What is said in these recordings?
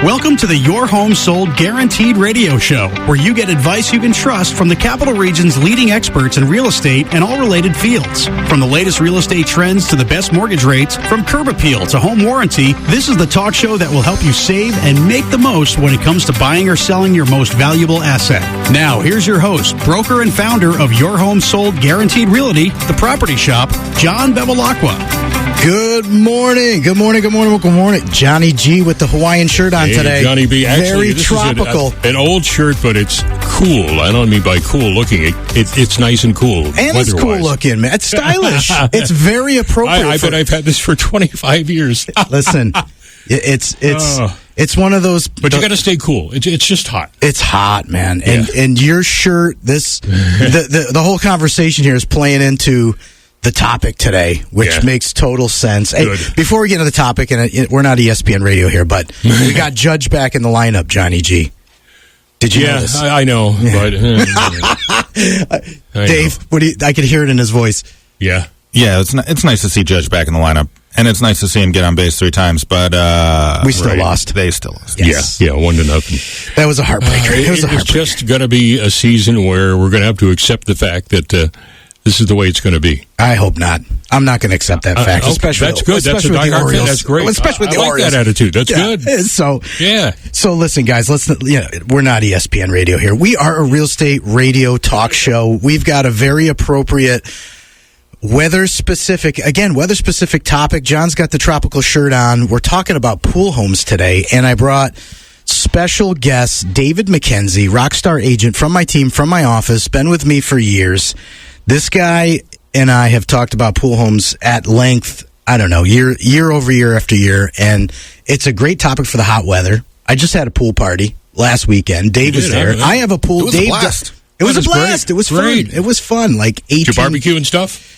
Welcome to the Your Home Sold Guaranteed radio show, where you get advice you can trust from the Capital Region's leading experts in real estate and all related fields. From the latest real estate trends to the best mortgage rates, from curb appeal to home warranty, this is the talk show that will help you save and make the most when it comes to buying or selling your most valuable asset. Now, here's your host, broker and founder of Your Home Sold Guaranteed Realty, the property shop, John Bevilacqua. Good morning. Good morning. Good morning. Good morning. Johnny G with the Hawaiian shirt on today. Johnny B. Actually, very tropical. Is an old shirt, but it's cool. I don't mean by cool looking. It's nice and cool. And it's cool looking, man. It's stylish. It's very appropriate. I bet I've had this for 25 years. Listen, it's one of those. But you got to stay cool. It's just hot. It's hot, man. And your shirt, the whole conversation here is playing into the topic today, which makes total sense. Hey, before we get into the topic, and we're not ESPN radio here, but we got Judge back in the lineup, Johnny G. Did you know this? I know. Yeah. But Dave, I could hear it in his voice. Yeah, it's nice to see Judge back in the lineup, and it's nice to see him get on base 3 times. But we still lost. They still lost. Yes. Yeah, 1-0. That was a heartbreaker. It's just going to be a season where we're going to have to accept the fact that. This is the way it's going to be. I hope not. I'm not going to accept that fact. Especially, that's good. That's with the Orioles. That's great. Especially with the Orioles. I like that attitude. That's good. So listen, guys. We're not ESPN radio here. We are a real estate radio talk show. We've got a very appropriate weather-specific topic. John's got the tropical shirt on. We're talking about pool homes today, and I brought special guest David McKenzie, rock star agent from my team, from my office, been with me for years. This guy and I have talked about pool homes at length, I don't know, year over year after year, and it's a great topic for the hot weather. I just had a pool party last weekend. Dave was there. I have a pool. It was a blast. It was a blast. It was fun. It was fun. Like 18. Did you barbecue and stuff?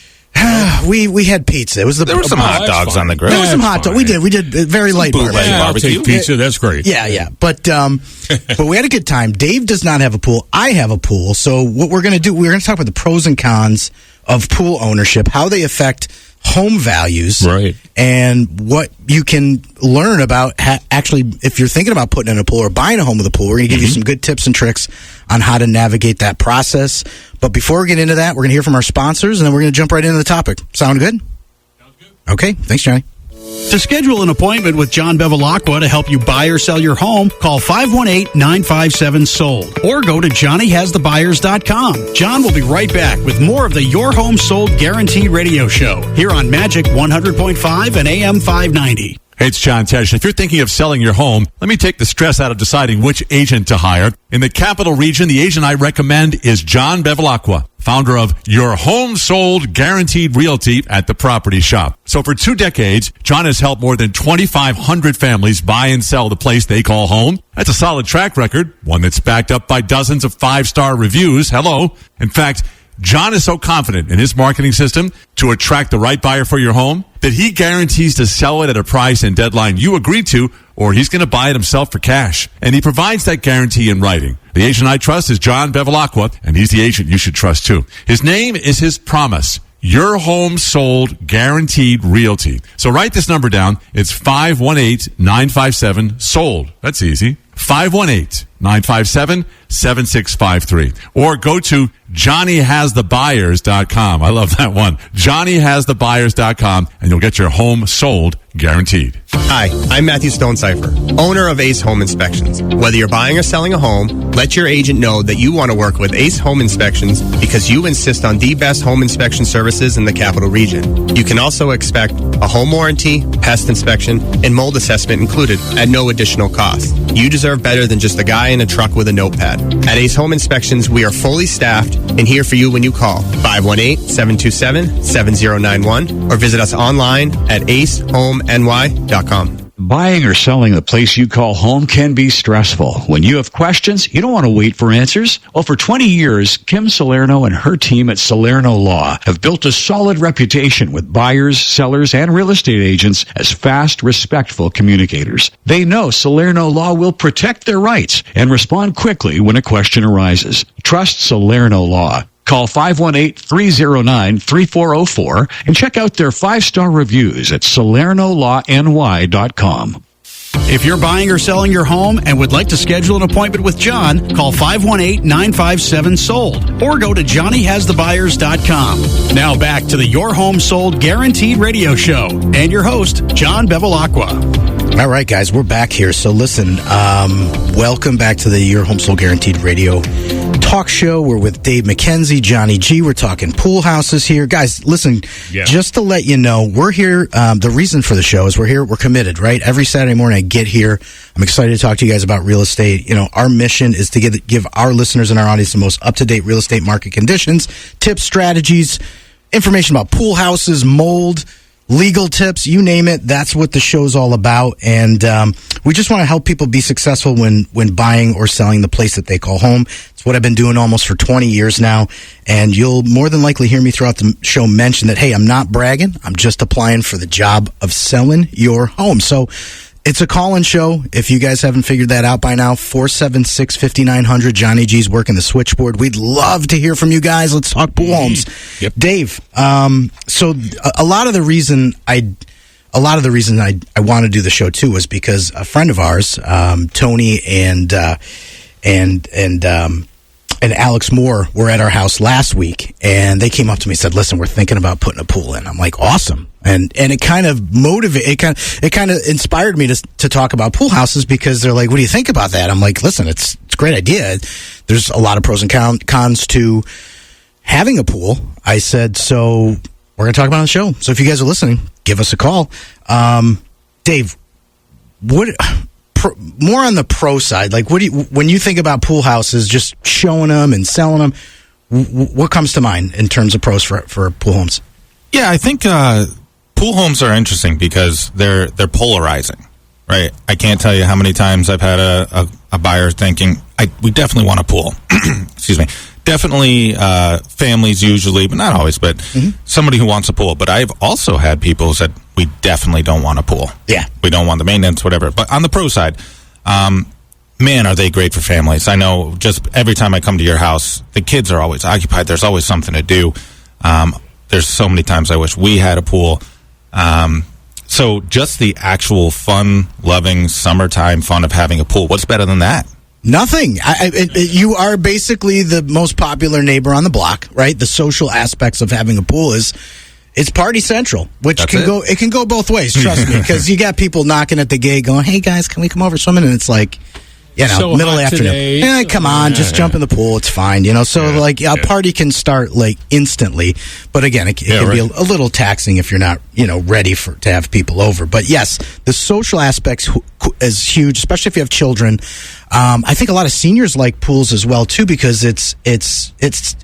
We had pizza. There were some hot dogs on the grill. There was some hot dogs. We did very light barbecue. I'll take pizza. That's great. Yeah. But we had a good time. Dave does not have a pool. I have a pool. So what we're going to do, we're going to talk about the pros and cons of pool ownership, how they affect home values, right, and what you can learn about actually if you're thinking about putting in a pool or buying a home with a pool. We're going to give you some good tips and tricks on how to navigate that process. But before we get into that, we're going to hear from our sponsors, and then we're going to jump right into the topic. Sound good? Sounds good. Okay. Thanks, Johnny. To schedule an appointment with John Bevilacqua to help you buy or sell your home, call 518-957-SOLD or go to johnnyhasthebuyers.com. John will be right back with more of the Your Home Sold Guaranteed radio show here on Magic 100.5 and AM 590. Hey, it's John Tesh. If you're thinking of selling your home, let me take the stress out of deciding which agent to hire. In the Capital Region, the agent I recommend is John Bevilacqua, founder of Your Home Sold Guaranteed Realty at the Property Shop. So for 2 decades, John has helped more than 2,500 families buy and sell the place they call home. That's a solid track record, one that's backed up by dozens of 5-star reviews. Hello. In fact, John is so confident in his marketing system to attract the right buyer for your home that he guarantees to sell it at a price and deadline you agreed to, or he's going to buy it himself for cash. And he provides that guarantee in writing. The agent I trust is John Bevilacqua, and he's the agent you should trust too. His name is his promise. Your Home Sold Guaranteed Realty. So write this number down. It's 518-957-SOLD. That's easy. 518-957-7653. Or go to johnnyhasthebuyers.com. I love that one. johnnyhasthebuyers.com, and you'll get your home sold guaranteed. Hi, I'm Matthew Stonecipher, owner of Ace Home Inspections. Whether you're buying or selling a home, let your agent know that you want to work with Ace Home Inspections because you insist on the best home inspection services in the Capital Region. You can also expect a home warranty, pest inspection, and mold assessment included at no additional cost. You deserve better than just a guy in a truck with a notepad. At Ace Home Inspections, we are fully staffed and here for you when you call 518-727-7091 or visit us online at acehomeny.com. Buying or selling the place you call home can be stressful. When you have questions, you don't want to wait for answers. Well, for 20 years, Kim Salerno and her team at Salerno Law have built a solid reputation with buyers, sellers, and real estate agents as fast, respectful communicators. They know Salerno Law will protect their rights and respond quickly when a question arises. Trust Salerno Law. Call 518-309-3404 and check out their 5-star reviews at SalernoLawNY.com. If you're buying or selling your home and would like to schedule an appointment with John, call 518-957-SOLD or go to johnnyhasthebuyers.com. Now back to the Your Home Sold Guaranteed radio show and your host, John Bevilacqua. All right, guys, we're back here. So listen, welcome back to the Your Home Sold Guaranteed radio talk show. We're with Dave McKenzie, Johnny G. We're talking pool houses here. Guys, listen, just to let you know, we're here. The reason for the show is we're here. We're committed, right? Every Saturday morning I get here. I'm excited to talk to you guys about real estate. You know, our mission is to give our listeners and our audience the most up-to-date real estate market conditions, tips, strategies, information about pool houses, mold, legal tips, you name it. That's what the show's all about. And we just want to help people be successful when buying or selling the place that they call home. It's what I've been doing almost for 20 years now. And you'll more than likely hear me throughout the show mention that, hey, I'm not bragging. I'm just applying for the job of selling your home. So it's a call-in show. If you guys haven't figured that out by now, 476-5900. Johnny G's working the switchboard. We'd love to hear from you guys. Let's talk pool homes. Yep. Dave, so a lot of the reason I want to do the show too was because a friend of ours, Tony and Alex Moore were at our house last week, and they came up to me and said, "Listen, we're thinking about putting a pool in." I'm like, "Awesome!" And it kind of it kind of inspired me to talk about pool houses because they're like, "What do you think about that?" I'm like, "Listen, it's a great idea. There's a lot of pros and cons to having a pool." I said, "So we're going to talk about it on the show. So if you guys are listening, give us a call." Dave, more on the pro side, like when you think about pool houses, just showing them and selling them, what comes to mind in terms of pros for pool homes? Yeah, I think pool homes are interesting because they're polarizing, right? I can't tell you how many times I've had a buyer thinking, we definitely want a pool. Excuse me. Definitely families usually, but not always, but somebody who wants a pool. But I've also had people who said, we definitely don't want a pool. Yeah. We don't want the maintenance, whatever. But on the pro side, man, are they great for families. I know just every time I come to your house, the kids are always occupied. There's always something to do. There's so many times I wish we had a pool. So just the actual fun, loving, summertime fun of having a pool, what's better than that? Nothing. You are basically the most popular neighbor on the block, right? The social aspects of having a pool it's party central, which it can go both ways. Trust me, because you got people knocking at the gate, going, "Hey guys, can we come over swimming?" And it's like, So middle afternoon. Come on, just jump in the pool. It's fine, So a party can start like instantly, but again, it can be a little taxing if you're not, ready to have people over. But yes, the social aspects is huge, especially if you have children. I think a lot of seniors like pools as well too because it's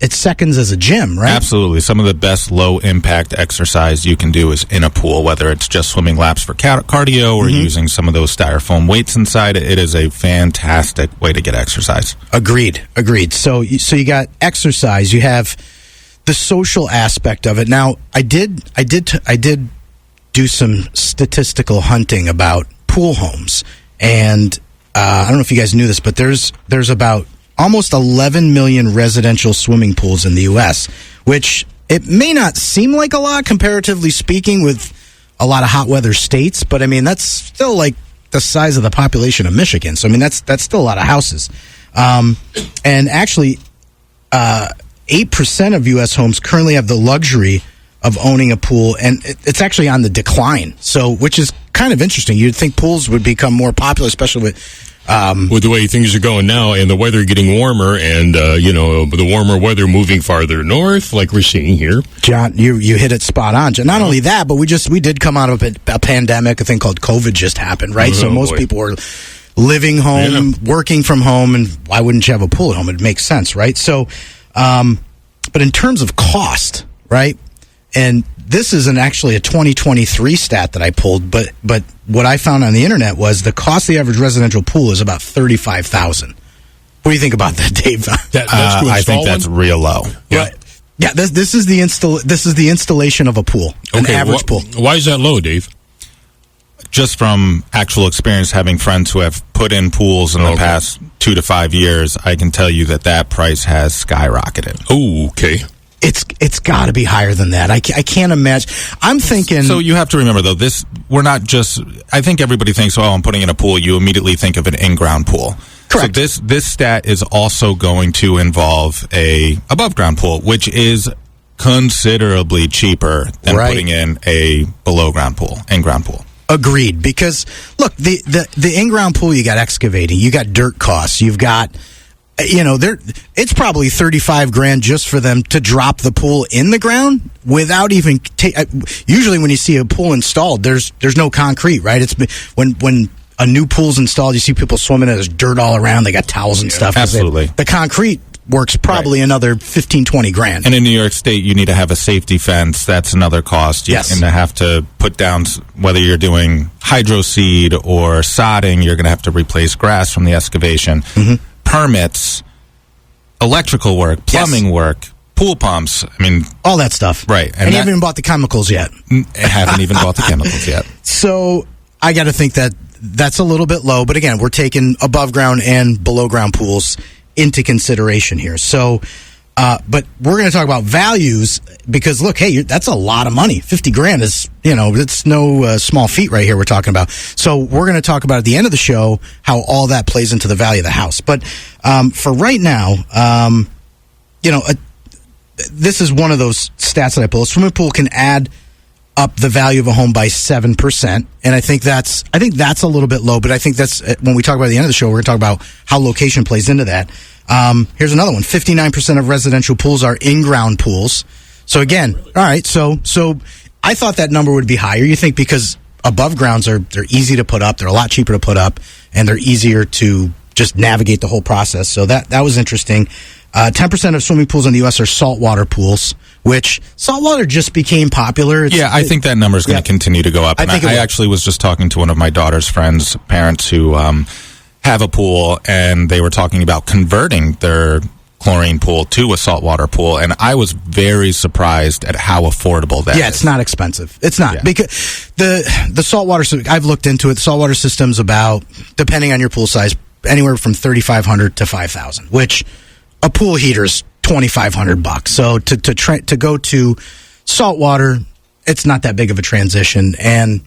seconds as a gym, right? Absolutely. Some of the best low impact exercise you can do is in a pool, whether it's just swimming laps for cardio or using some of those styrofoam weights inside. It is a fantastic way to get exercise. Agreed. So you got exercise. You have the social aspect of it. Now, I did do some statistical hunting about pool homes, and I don't know if you guys knew this, but there's about almost 11 million residential swimming pools in the U.S., which it may not seem like a lot, comparatively speaking, with a lot of hot weather states, but I mean, that's still like the size of the population of Michigan. So, I mean, that's still a lot of houses. And actually, 8% of U.S. homes currently have the luxury of owning a pool, and it's actually on the decline. So, which is kind of interesting. You'd think pools would become more popular, especially with the way things are going now, and the weather getting warmer, and the warmer weather moving farther north, like we're seeing here. John, you hit it spot on. Not only that, but we did come out of a pandemic. A thing called COVID just happened, right? So most people were living home, working from home, and why wouldn't you have a pool at home? It makes sense, right? So, but in terms of cost, right? And this isn't actually a 2023 stat that I pulled, but what I found on the internet was the cost of the average residential pool is about $35,000. What do you think about that, Dave? I think that's real low. Yeah. Right. Yeah, this is the installation of a pool, an average pool. Why is that low, Dave? Just from actual experience, having friends who have put in pools in the past 2 to 5 years, I can tell you that price has skyrocketed. Oh, okay. It's got to be higher than that. I can't imagine. I'm thinking. So you have to remember, though, we're not just. I think everybody thinks, oh, I'm putting in a pool. You immediately think of an in-ground pool. Correct. So this stat is also going to involve a above-ground pool, which is considerably cheaper than putting in a below-ground pool, in-ground pool. Agreed. Because look, the in-ground pool, you got excavating, you got dirt costs, you've got. It's probably $35,000 just for them to drop the pool in the ground without even. Usually, when you see a pool installed, there's no concrete, right? It's when a new pool's installed, you see people swimming and there's dirt all around. They got towels and stuff. Absolutely, the concrete works probably another $15,000-$20,000. And in New York State, you need to have a safety fence. That's another cost. Yes, and to have to put down whether you're doing hydro seed or sodding, you're going to have to replace grass from the excavation. Mm-hmm. Permits, electrical work, plumbing work, pool pumps. I mean, all that stuff. Right. And you haven't even bought the chemicals yet. Haven't even bought the chemicals yet. So I got to think that's a little bit low. But again, we're taking above ground and below ground pools into consideration here. So, but we're going to talk about values because look, hey, that's a lot of money. $50,000 is, it's no small feat right here we're talking about. So we're going to talk about at the end of the show how all that plays into the value of the house. But for right now, this is one of those stats that I pull. A swimming pool can add up the value of a home by 7%, and I think that's a little bit low. But I think that's when we talk about at the end of the show, we're going to talk about how location plays into that. Here's another one: 59% of residential pools are in-ground pools. So again, all right. So I thought that number would be higher. You think because above grounds they're easy to put up, they're a lot cheaper to put up, and they're easier to just navigate the whole process. So that was interesting. 10% of swimming pools in the U.S. are saltwater pools, which saltwater just became popular. I think that number is going to continue to go up. And I actually was just talking to one of my daughter's friends' parents who have a pool, and they were talking about converting their chlorine pool to a saltwater pool, and I was very surprised at how affordable that is. Yeah, it's not expensive. It's not. Because the saltwater, I've looked into it, the saltwater system's about, depending on your pool size, anywhere from $3,500 to $5,000, which a pool heater's $2,500. So to go to saltwater, it's not that big of a transition. And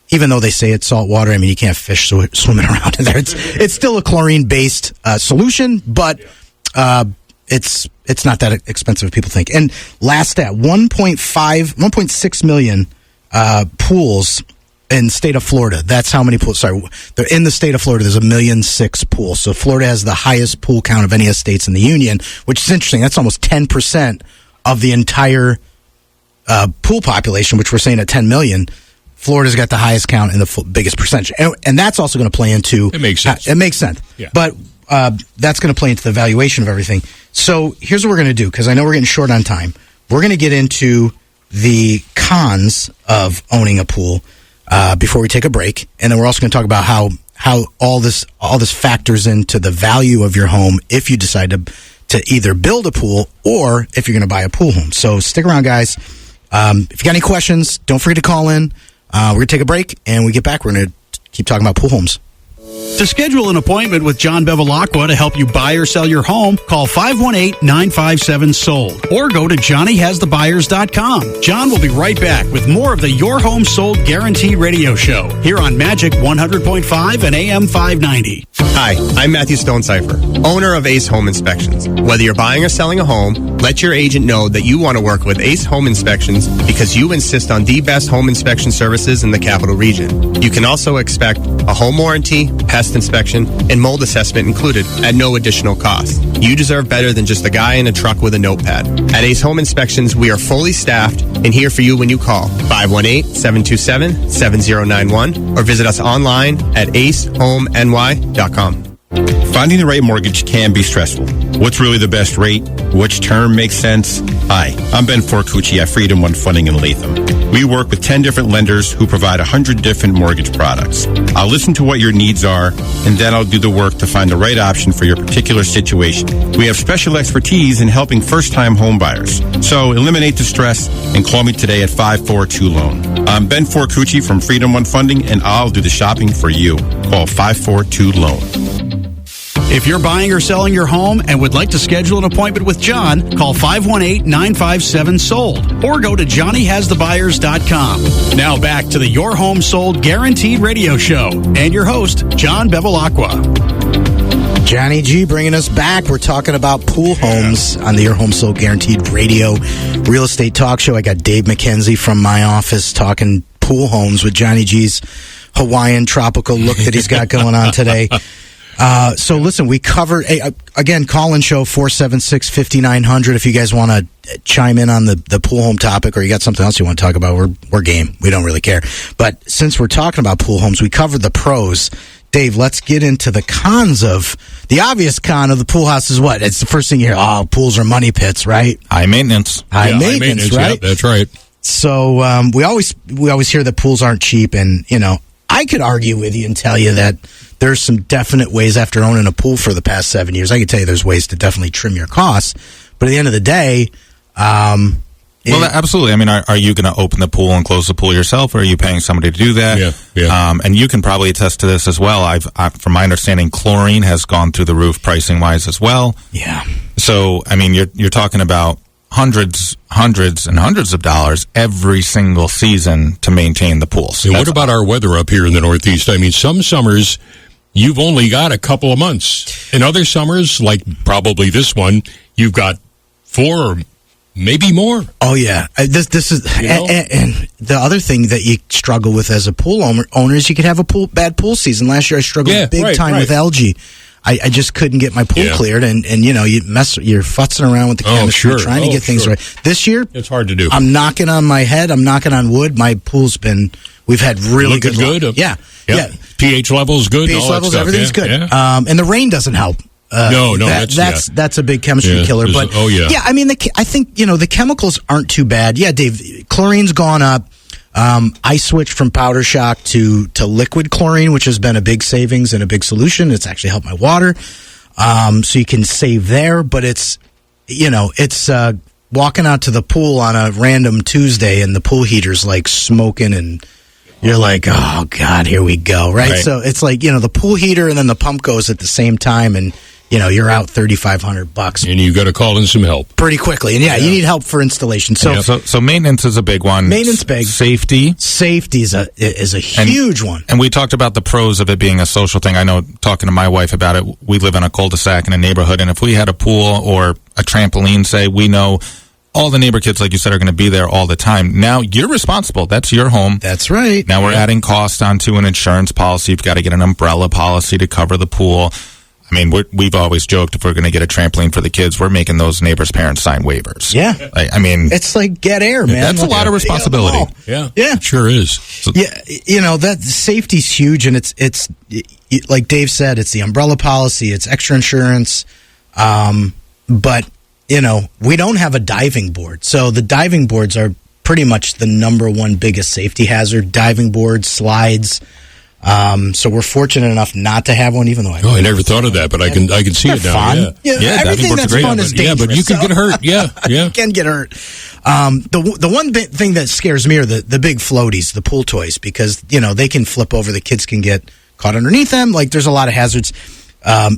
even though they say it's saltwater, I mean, you can't fish swimming around in there. It's still a chlorine-based solution, but it's not that expensive as people think. And last stat, 1.6 million pools in the state of Florida. That's how many pools. Sorry, in the state of Florida, there's 1.6 million pools. So Florida has the highest pool count of any of the states in the union, which is interesting. That's almost 10% of the entire pool population, which we're saying at 10 million. Florida's got the highest count and the biggest percentage, and that's also going to play into. It makes sense. It makes sense. Yeah. But that's going to play into the valuation of everything. So here's what we're going to do, because I know we're getting short on time. We're going to get into the cons of owning a pool before we take a break, and then we're also going to talk about how all this factors into the value of your home if you decide to either build a pool or if you're going to buy a pool home. So stick around, guys. If you got any questions, don't forget to call in. We're going to take a break, and when we get back, we're going to keep talking about pool homes. To schedule an appointment with John Bevilacqua to help you buy or sell your home, call 518-957-SOLD or go to johnnyhasthebuyers.com. John will be right back with more of the Your Home Sold Guaranteed radio show here on Magic 100.5 and AM 590. Hi, I'm Matthew Stonecipher, owner of Ace Home Inspections. Whether you're buying or selling a home, let your agent know that you want to work with Ace Home Inspections because you insist on the best home inspection services in the capital region. You can also expect a home warranty, pest inspection, and mold assessment included at no additional cost. You deserve better than just a guy in a truck with a notepad. At Ace Home Inspections, we are fully staffed and here for you when you call 518-727-7091 or visit us online at acehomeny.com. Finding the right mortgage can be stressful. What's really the best rate? Which term makes sense? Hi, I'm Ben Forcucci at Freedom One Funding in Latham. We work with 10 different lenders who provide 100 different mortgage products. I'll listen to what your needs are, and then I'll do the work to find the right option for your particular situation. We have special expertise in helping first-time home buyers. So eliminate the stress and call me today at 542-LOAN. I'm Ben Forcucci from Freedom One Funding, and I'll do the shopping for you. Call 542-LOAN. If you're buying or selling your home and would like to schedule an appointment with John, call 518-957-SOLD or go to johnnyhasthebuyers.com. Now back to the Your Home Sold Guaranteed radio show and your host, John Bevilacqua. Johnny G bringing us back. We're talking about pool homes on the Your Home Sold Guaranteed radio real estate talk show. I got Dave McKenzie from my office talking pool homes with Johnny G's Hawaiian tropical look that he's got going on today. So listen, we covered, again, call-in show 476-5900 if you guys want to chime in on the pool home topic or you got something else you want to talk about. We're game. We don't really care. But since we're talking about pool homes, we covered the pros. Dave, let's get into the cons of the obvious con of the pool house is what? It's the first thing you hear. Oh, pools are money pits, right? High maintenance. High maintenance, right? Yeah, that's right. So we always hear that pools aren't cheap, and I could argue with you and tell you that there's some definite ways after owning a pool for the past 7 years. I can tell you there's ways to definitely trim your costs, but at the end of the day, well, absolutely. I mean, are you going to open the pool and close the pool yourself, or are you paying somebody to do that? Yeah. And you can probably attest to this as well. From my understanding, chlorine has gone through the roof pricing wise as well. Yeah. So, I mean, you're talking about hundreds and hundreds of dollars every single season to maintain the pool. So and what about our weather up here in the Northeast? I mean, some summers you've only got a couple of months. In other summers, like probably this one, you've got 4 or maybe more. Oh yeah, this is and the other thing that you struggle with as a pool owner is you could have a bad pool season. Last year I struggled big time with algae. I just couldn't get my pool cleared, and you're futzing around with the chemistry trying to get things right. This year it's hard to do. I'm knocking on my head. I'm knocking on wood. My pool's we've had really good luck. Yeah. pH level's good. pH levels, everything's good. Yeah. And the rain doesn't help. No, that's a big chemistry killer. But I mean, I think the chemicals aren't too bad. Yeah, Dave, chlorine's gone up. I switched from powder shock to liquid chlorine, which has been a big savings and a big solution. It's actually helped my water, so you can save there. But it's walking out to the pool on a random Tuesday and the pool heater's like smoking and. You're like, oh God, here we go, right? So it's like the pool heater and then the pump goes at the same time, and you're out $3,500, and you got to call in some help pretty quickly. And you need help for installation. So maintenance is a big one. Maintenance big. Safety is a huge one. And we talked about the pros of it being a social thing. I know, talking to my wife about it, we live in a cul-de-sac in a neighborhood, and if we had a pool or a trampoline, say, we know all the neighbor kids, like you said, are going to be there all the time. Now you're responsible. That's your home. That's right. Now we're adding cost onto an insurance policy. You've got to get an umbrella policy to cover the pool. I mean, we've always joked if we're going to get a trampoline for the kids, we're making those neighbors' parents sign waivers. Yeah. I mean, it's like get air, man. That's a lot of responsibility. Yeah. It sure is. So, that safety's huge, and it's like Dave said, it's the umbrella policy, it's extra insurance, but we don't have a diving board. So the diving boards are pretty much the number one biggest safety hazard. Diving boards, slides. So we're fortunate enough not to have one, even though I never thought of that, but I can see it now. Fun. Yeah, everything that's fun is dangerous. But you can get hurt. Yeah. You can get hurt. The one thing that scares me are the big floaties, the pool toys, because they can flip over. The kids can get caught underneath them. Like there's a lot of hazards.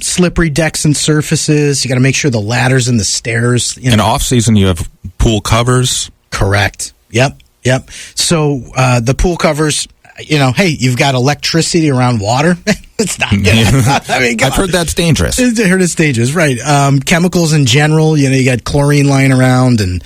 Slippery decks and surfaces. You got to make sure the ladders and the stairs. In off season, you have pool covers. Correct. Yep. So the pool covers. Hey, you've got electricity around water. It's not good. I mean, I've heard that's dangerous. I heard it's dangerous, right? Chemicals in general. You got chlorine lying around, and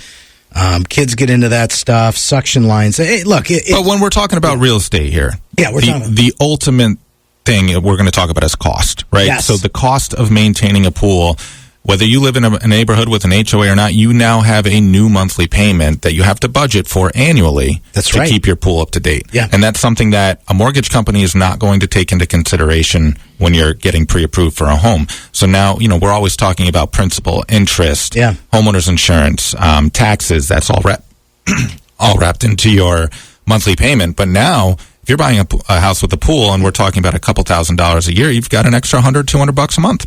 kids get into that stuff. Suction lines. Hey, look. But when we're talking about real estate here, we're talking about the ultimate thing we're going to talk about is cost, right? Yes. So the cost of maintaining a pool, whether you live in a neighborhood with an HOA or not, you now have a new monthly payment that you have to budget for annually to keep your pool up to date. Yeah. And that's something that a mortgage company is not going to take into consideration when you're getting pre-approved for a home. So now, we're always talking about principal, interest, homeowner's insurance, taxes. That's all wrapped into your monthly payment. But now, if you're buying a house with a pool and we're talking about a couple $1,000s a year, you've got an extra $100, $200 a month.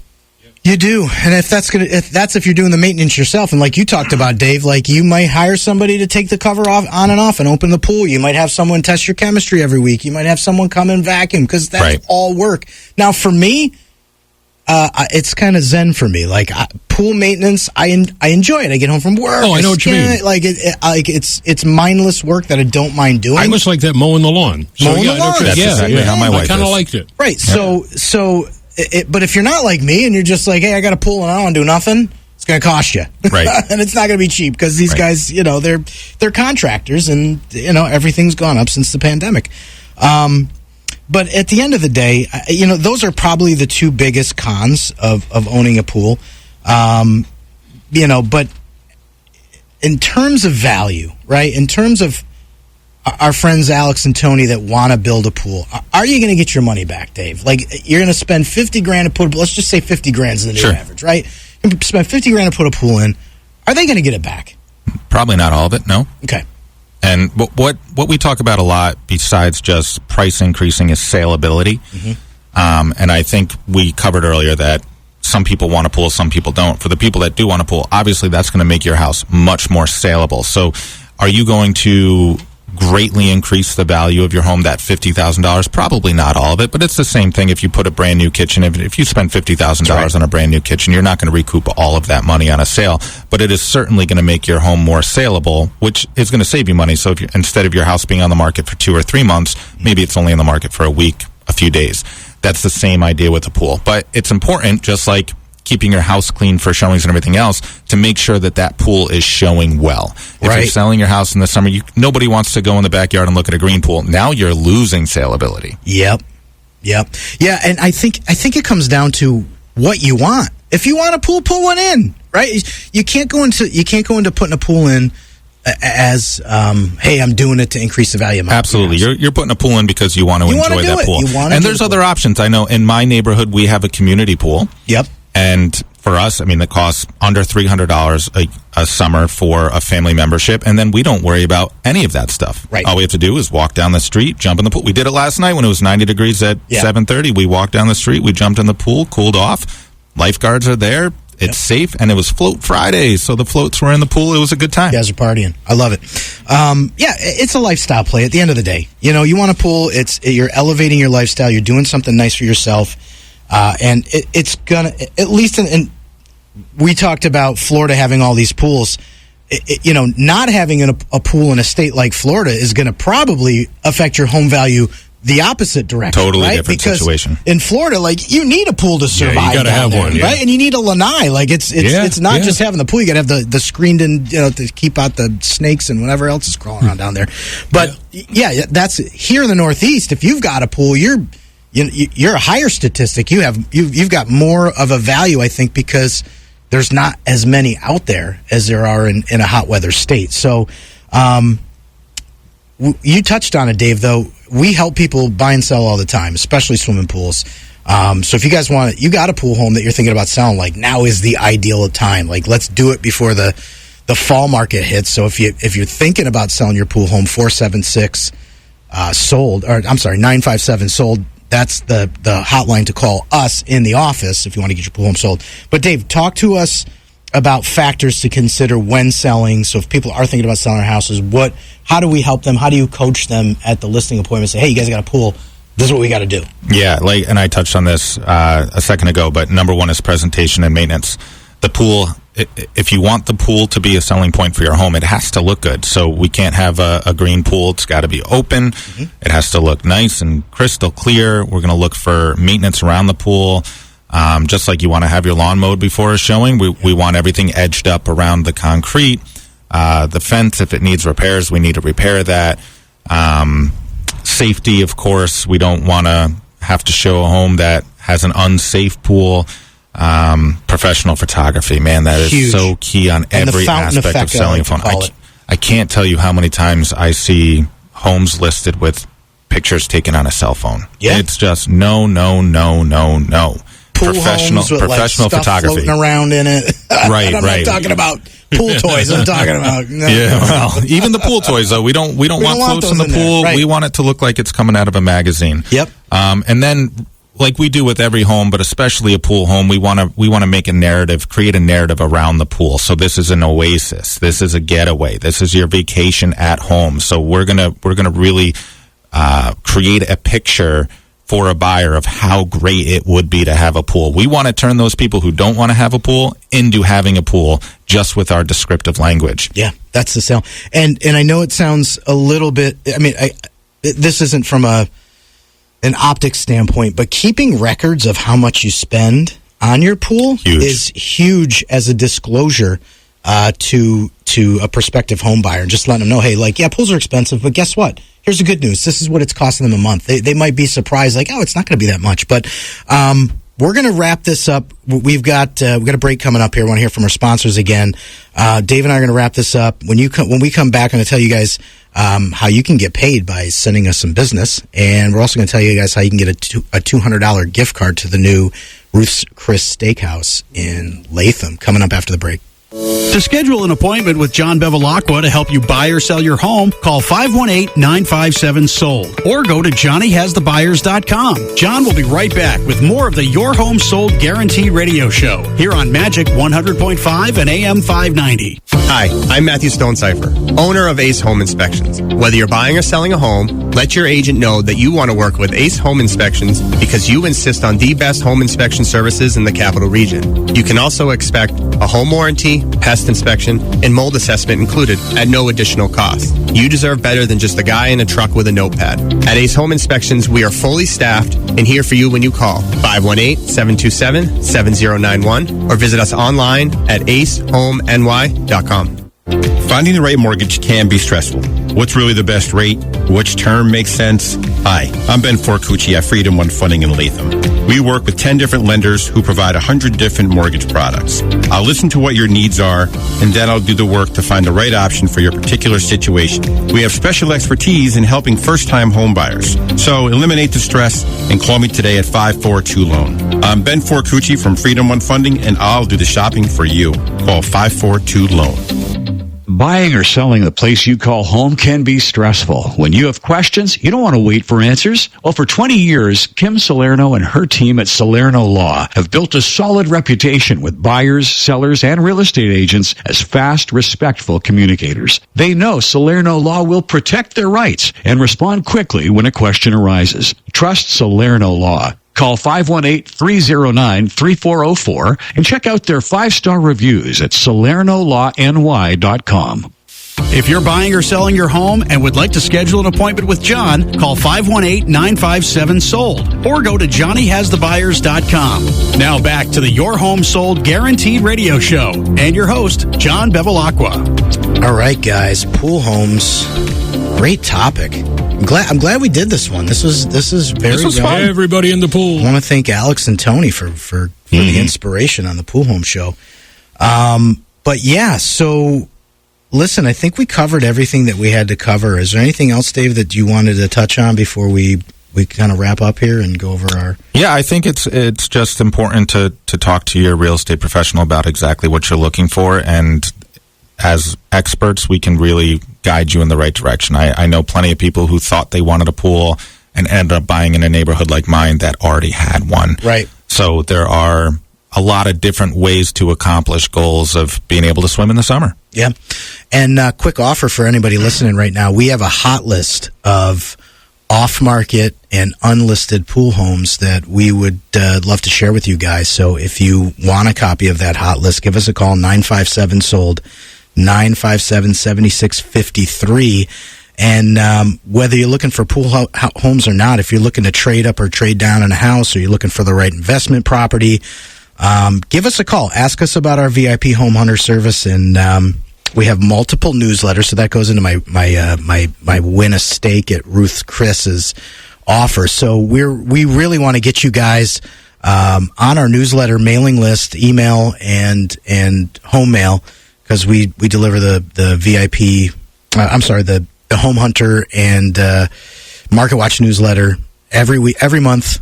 You do, and if you're doing the maintenance yourself, and like you talked about, Dave, like you might hire somebody to take the cover off on and off and open the pool. You might have someone test your chemistry every week. You might have someone come and vacuum because that's all work. Now, for me, It's kind of zen for me. Like pool maintenance, I enjoy it. I get home from work. Oh, I know what you mean. Like it's mindless work that I don't mind doing. I was like that mowing the lawn. Mowing the lawn. That's exactly how my wife I kind of is. liked it. Right. So, but if you're not like me and you're just like, hey, I got a pool and I don't want to do nothing, it's going to cost you. Right. And it's not going to be cheap because these guys, they're contractors and, everything's gone up since the pandemic. But at the end of the day, those are probably the two biggest cons of owning a pool. But in terms of value, right, in terms of our friends Alex and Tony that want to build a pool, are you going to get your money back, Dave? Like, you're going to spend $50,000 to put a pool. Let's just say $50,000 is the new average, right? You spend $50,000 to put a pool in. Are they going to get it back? Probably not all of it, no. Okay. And what we talk about a lot, besides just price increasing, is saleability. Mm-hmm. And I think we covered earlier that some people want a pool, some people don't. For the people that do want a pool, obviously that's going to make your house much more saleable. So are you going to greatly increase the value of your home, that $50,000? Probably not all of it, but it's the same thing if you put a brand new kitchen. If you spend $50,000 on a brand new kitchen, you're not going to recoup all of that money on a sale, but it is certainly going to make your home more saleable, which is going to save you money. So if instead of your house being on the market for 2 or 3 months, maybe it's only on the market for a week, a few days. That's the same idea with the pool. But it's important, just like keeping your house clean for showings and everything else, to make sure that pool is showing well. If you're selling your house in the summer, nobody wants to go in the backyard and look at a green pool. Now you're losing saleability. Yep. Yeah, and I think it comes down to what you want. If you want a pool, put one in, right? You can't go into putting a pool in as hey, I'm doing it to increase the value of my Absolutely. You're putting a pool in because you want to enjoy that pool. And there's other options. I know in my neighborhood we have a community pool. Yep. And for us, I mean, it costs under $300 a summer for a family membership, and then we don't worry about any of that stuff. Right. All we have to do is walk down the street, jump in the pool. We did it last night when it was 90 degrees at 7:30. We walked down the street, we jumped in the pool, cooled off. Lifeguards are there. It's safe, and it was Float Friday, so the floats were in the pool. It was a good time. You guys are partying. I love it. It's a lifestyle play at the end of the day. You want a pool, you're elevating your lifestyle, you're doing something nice for yourself. And it's gonna, at least we talked about Florida having all these pools. Not having a pool in a state like Florida is going to probably affect your home value the opposite direction. Totally right? different because situation. In Florida, like, you need a pool to survive. Yeah, you got to have one, right? And you need a lanai. Like, it's not just having the pool. You got to have the screened in, to keep out the snakes and whatever else is crawling around down there. But that's here in the Northeast. If you've got a pool, you're a higher statistic. You've got more of a value, I think, because there's not as many out there as there are in a hot weather state. So, you touched on it, Dave, though. We help people buy and sell all the time, especially swimming pools. So if you guys want it, you got a pool home that you're thinking about selling, like, now is the ideal time. Like, let's do it before the fall market hits. So if you're thinking about selling your pool home, 476 sold, or I'm sorry, 957 sold. That's the hotline to call us in the office if you want to get your pool home sold. But Dave, talk to us about factors to consider when selling. So if people are thinking about selling their houses, how do we help them? How do you coach them at the listing appointment? Say, hey, you guys got a pool. This is what we got to do. Yeah, and I touched on this a second ago, but number one is presentation and maintenance. The pool, if you want the pool to be a selling point for your home, it has to look good. So we can't have a green pool. It's got to be open. Mm-hmm. It has to look nice and crystal clear. We're going to look for maintenance around the pool. Just like you want to have your lawn mowed before a showing, we want everything edged up around the concrete. The fence, if it needs repairs, we need to repair that. Safety, of course. We don't want to have to show a home that has an unsafe pool. Professional photography, man, that is huge. So key on every aspect of selling a phone. I can't tell you how many times I see homes listed with pictures taken on a cell phone. Yeah. It's just no. Pool professional photography floating around in it. Right. I'm not talking about pool toys. I'm talking about even the pool toys though. We don't want floats in the pool. Right. We want it to look like it's coming out of a magazine. Yep. And then, like we do with every home, but especially a pool home, we want to make a narrative, create a narrative around the pool. So this is an oasis. This is a getaway. This is your vacation at home. So we're gonna really create a picture for a buyer of how great it would be to have a pool. We want to turn those people who don't want to have a pool into having a pool just with our descriptive language. Yeah, that's the sell. And I know it sounds a little bit, I mean, this isn't from an optics standpoint, but keeping records of how much you spend on your pool is huge as a disclosure to a prospective home buyer, and just letting them know, hey, like, yeah, pools are expensive, but guess what? Here's the good news. This is what it's costing them a month. They might be surprised, like, oh, it's not going to be that much. But we're going to wrap this up. We've got a break coming up here. I want to hear from our sponsors again. Dave and I are going to wrap this up. When we come back, I'm going to tell you guys how you can get paid by sending us some business, and we're also going to tell you guys how you can get a $200 gift card to the new Ruth's Chris Steakhouse in Latham coming up after the break. To schedule an appointment with John Bevilacqua to help you buy or sell your home, call 518-957-SOLD or go to johnnyhasthebuyers.com. John will be right back with more of the Your Home Sold Guaranteed radio show here on Magic 100.5 and AM 590. Hi, I'm Matthew Stonecipher, owner of Ace Home Inspections. Whether you're buying or selling a home, let your agent know that you want to work with Ace Home Inspections because you insist on the best home inspection services in the capital region. You can also expect a home warranty, pest inspection, and mold assessment included at no additional cost. You deserve better than just a guy in a truck with a notepad. At Ace Home Inspections, we are fully staffed and here for you when you call 518-727-7091 or visit us online at acehomeny.com. Finding the right mortgage can be stressful. What's really the best rate? Which term makes sense? Hi, I'm Ben Forcucci at Freedom One Funding in Latham. We work with 10 different lenders who provide 100 different mortgage products. I'll listen to what your needs are, and then I'll do the work to find the right option for your particular situation. We have special expertise in helping first-time home buyers. So eliminate the stress and call me today at 542-LOAN. I'm Ben Forcucci from Freedom One Funding, and I'll do the shopping for you. Call 542-LOAN. Buying or selling the place you call home can be stressful. When you have questions, you don't want to wait for answers. Well, for 20 years, Kim Salerno and her team at Salerno Law have built a solid reputation with buyers, sellers, and real estate agents as fast, respectful communicators. They know Salerno Law will protect their rights and respond quickly when a question arises. Trust Salerno Law. Call 518-309-3404 and check out their 5-star reviews at SalernoLawNY.com. If you're buying or selling your home and would like to schedule an appointment with John, call 518-957-SOLD or go to johnnyhasthebuyers.com. Now back to the Your Home Sold Guaranteed radio show and your host, John Bevilacqua. All right, guys, pool homes, great topic. I'm glad we did this one. This was very fun. Everybody in the pool. I want to thank Alex and Tony for the inspiration on the Pool Home Show. But yeah, so listen, I think we covered everything that we had to cover. Is there anything else, Dave, that you wanted to touch on before we kind of wrap up here and go over our... Yeah, I think it's just important to talk to your real estate professional about exactly what you're looking for, and as experts, we can really guide you in the right direction. I know plenty of people who thought they wanted a pool and ended up buying in a neighborhood like mine that already had one. Right. So there are a lot of different ways to accomplish goals of being able to swim in the summer. Yeah. And quick offer for anybody listening right now. We have a hot list of off-market and unlisted pool homes that we would love to share with you guys. So if you want a copy of that hot list, give us a call, 957-SOLD, 957-7653. And whether you're looking for pool homes or not, if you're looking to trade up or trade down in a house, or you're looking for the right investment property, give us a call. Ask us about our VIP Home Hunter service, and we have multiple newsletters. So that goes into my win a steak at Ruth Chris's offer. So we really want to get you guys on our newsletter mailing list, email and home mail, because we deliver the VIP. The Home Hunter and Market Watch newsletter every month.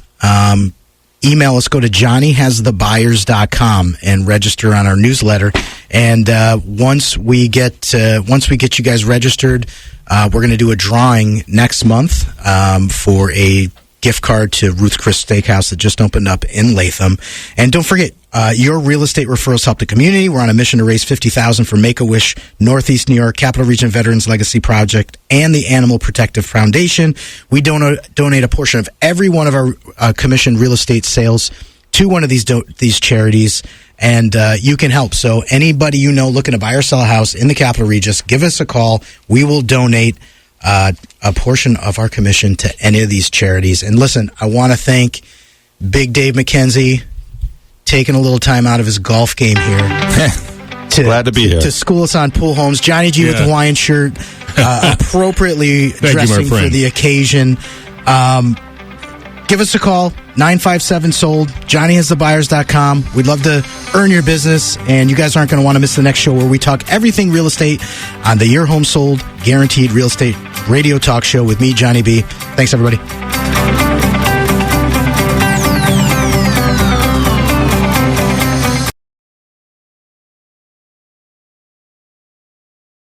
Email us, go to johnnyhasthebuyers.com and register on our newsletter. And once we get you guys registered, we're going to do a drawing next month for a gift card to Ruth Chris Steakhouse that just opened up in Latham. And don't forget, your real estate referrals help the community. We're on a mission to raise $50,000 for Make-A-Wish, Northeast New York, Capital Region Veterans Legacy Project, and the Animal Protective Foundation. We donate a portion of every one of our commissioned real estate sales to one of these charities, and you can help. So anybody you know looking to buy or sell a house in the Capital Region, give us a call. We will donate a portion of our commission to any of these charities. And listen, I want to thank Big Dave McKenzie taking a little time out of his golf game here. Glad to be here. To school us on pool homes. Johnny G with the Hawaiian shirt, appropriately dressing for the occasion. Give us a call, 957-SOLD, johnnyhasthebuyers.com. We'd love to earn your business, and you guys aren't going to want to miss the next show where we talk everything real estate on the Your Home Sold Guaranteed Real Estate Radio Talk Show with me, Johnny B. Thanks, everybody.